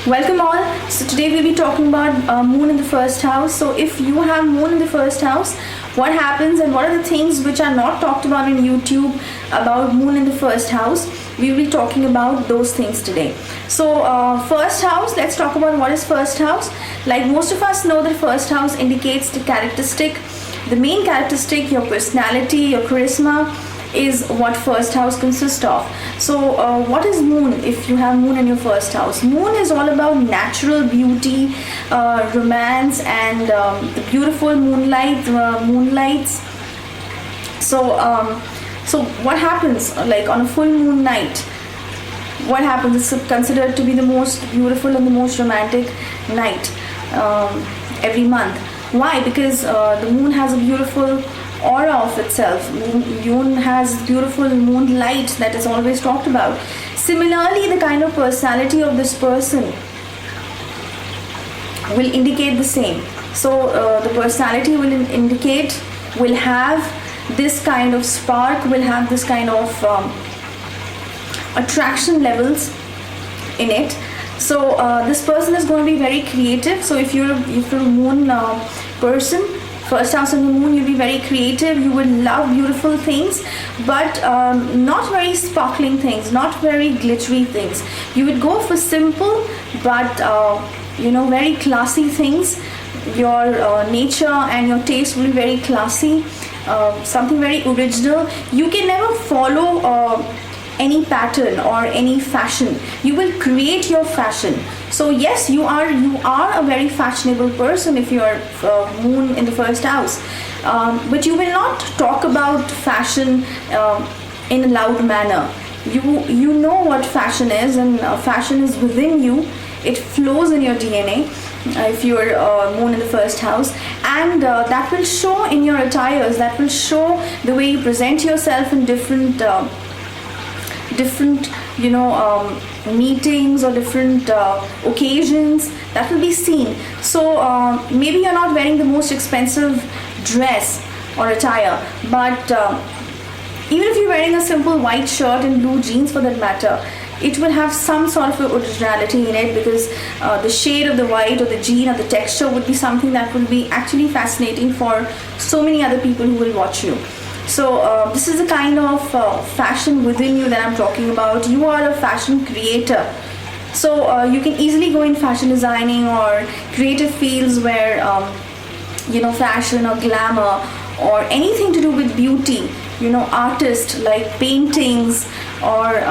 Welcome all. So today we'll be talking about moon in the first house. So if you have moon in the first house, what happens and what are the things which are not talked about in YouTube about moon in the first house? We will be talking about those things today. So first house, let's talk about what is first house. Like most of us know that first house indicates the characteristic, the main characteristic, your personality, your charisma, is what first house consists of. So what is moon if you have moon in your first house? Moon is all about natural beauty, romance, and the beautiful moonlights. So what happens like on a full moon night? What happens? It's considered to be the most beautiful and the most romantic night every month. Why? Because the moon has a beautiful aura of itself. Moon has beautiful moonlight that is always talked about. Similarly, the kind of personality of this person will indicate the same. So the personality will have this kind of spark, will have this kind of attraction levels in it. So this person is going to be very creative. So if you're a moon person, first house on the moon, you'll be very creative. You will love beautiful things, but not very sparkling things, not very glittery things. You would go for simple but very classy things. Your nature and your taste will be very classy, something very original. You can never follow any pattern or any fashion. You will create your fashion. So yes, you are a very fashionable person if you are moon in the first house, but you will not talk about fashion in a loud manner. You know what fashion is, and fashion is within you. It flows in your DNA if you are moon in the first house, and that will show in your attires. That will show the way you present yourself in different meetings or different occasions. That will be seen. So maybe you're not wearing the most expensive dress or attire, but even if you're wearing a simple white shirt and blue jeans for that matter, it will have some sort of originality in it, because the shade of the white or the jean or the texture would be something that will be actually fascinating for so many other people who will watch you. So this is the kind of fashion within you that I'm talking about. You are a fashion creator. So you can easily go in fashion designing or creative fields where fashion or glamour or anything to do with beauty, artists like paintings or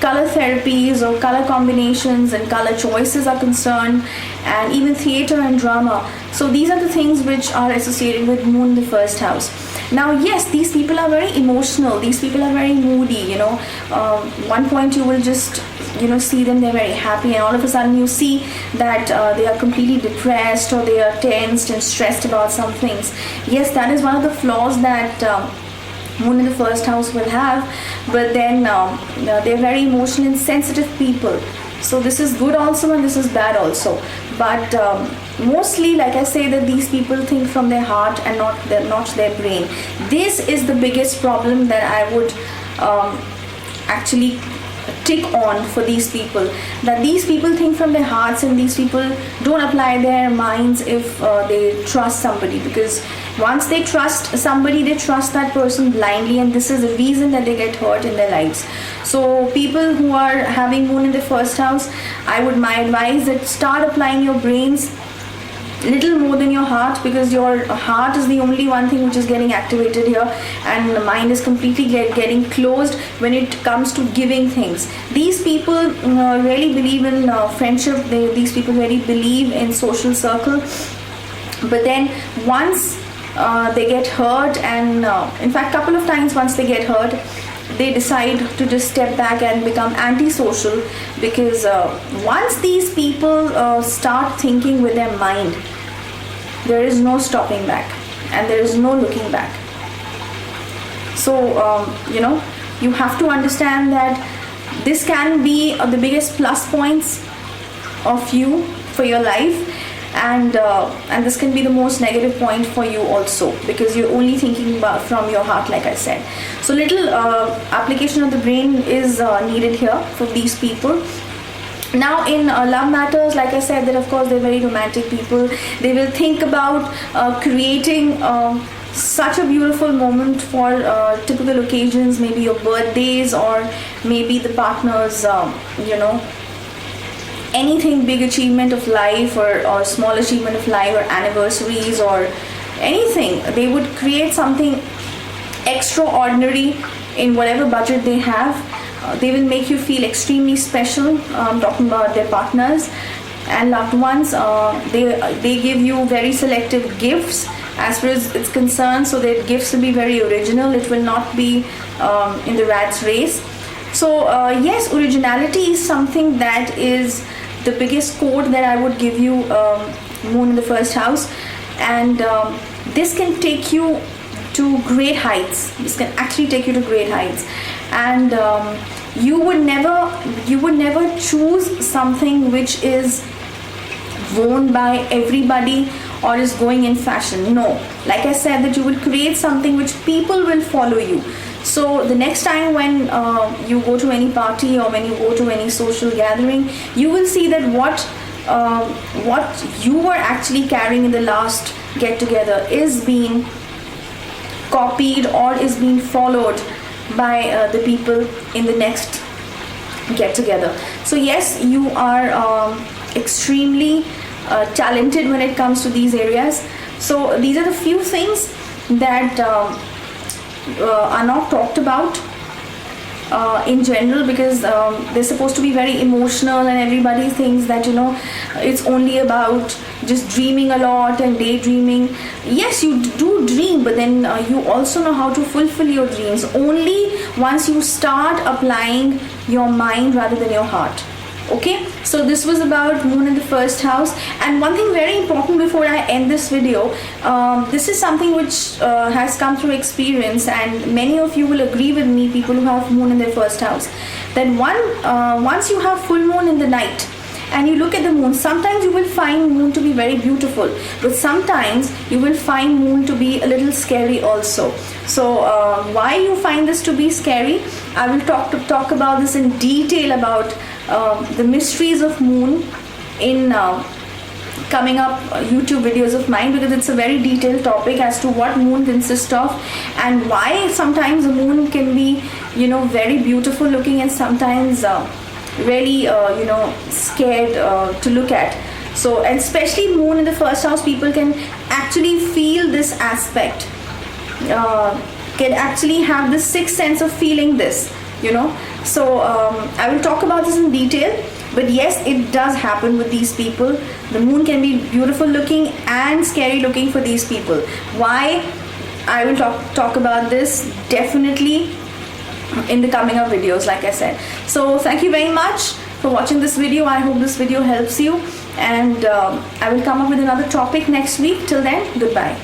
color therapies or color combinations and color choices are concerned, and even theater and drama. So these are the things which are associated with moon in the first house. Now yes, these people are very emotional, these people are very moody. One point you will just see them, they're very happy, and all of a sudden you see that they are completely depressed or they are tensed and stressed about some things. Yes, that is one of the flaws that moon in the first house will have, but then they're very emotional and sensitive people. So this is good also and this is bad also, but mostly, like I say, that these people think from their heart and not their brain. This is the biggest problem that I would actually tick on for these people, that these people think from their hearts and these people don't apply their minds if they trust somebody, because once they trust somebody, they trust that person blindly, and this is the reason that they get hurt in their lives. So people who are having moon in the first house, my advice that start applying your brains little more than your heart, because your heart is the only one thing which is getting activated here, and the mind is completely getting closed when it comes to giving things. These people really believe in friendship. These people really believe in social circle, but then once they get hurt, and in fact couple of times once they get hurt, they decide to just step back and become antisocial, because once these people start thinking with their mind, there is no stopping back and there is no looking back. So you have to understand that this can be the biggest plus points of you for your life, and this can be the most negative point for you also, because you're only thinking about from your heart, like I said. So little application of the brain is needed here for these people. Now in love matters, like I said, that of course they're very romantic people. They will think about creating such a beautiful moment for typical occasions, maybe your birthdays, or maybe the partner's anything, big achievement of life, or small achievement of life, or anniversaries, or anything. They would create something extraordinary in whatever budget they have. They will make you feel extremely special. I'm talking about their partners and loved ones. They give you very selective gifts as far as it's concerned, so their gifts will be very original. It will not be in the rat's race. So yes, originality is something that is the biggest quote that I would give you, moon in the first house. And this can take you to great heights. This can actually take you to great heights. And you would never choose something which is worn by everybody or is going in fashion. No, like I said, that you will create something which people will follow you. So the next time when you go to any party or when you go to any social gathering, you will see that what you were actually carrying in the last get together is being copied or is being followed by the people in the next get together. So yes, you are extremely talented when it comes to these areas. So these are the few things that are not talked about in general, because they're supposed to be very emotional, and everybody thinks that it's only about just dreaming a lot and daydreaming. Yes, you do dream, but then you also know how to fulfill your dreams only once you start applying your mind rather than your heart. Okay, so this was about moon in the first house. And one thing very important before I end this video, this is something which has come through experience, and many of you will agree with me, people who have moon in their first house, that once you have full moon in the night and you look at the moon, sometimes you will find moon to be very beautiful, but sometimes you will find moon to be a little scary also. So why you find this to be scary, I will talk about this in detail, about the mysteries of moon in coming up YouTube videos of mine, because it's a very detailed topic as to what moon consists of and why sometimes the moon can be very beautiful looking and sometimes really scared to look at. So, and especially moon in the first house, people can actually feel this aspect, can actually have this sixth sense of feeling this, So I will talk about this in detail, but yes, it does happen with these people. The moon can be beautiful looking and scary looking for these people. Why? I will talk about this definitely in the coming up videos, like I said. So thank you very much for watching this video. I hope this video helps you, and I will come up with another topic next week. Till then, goodbye.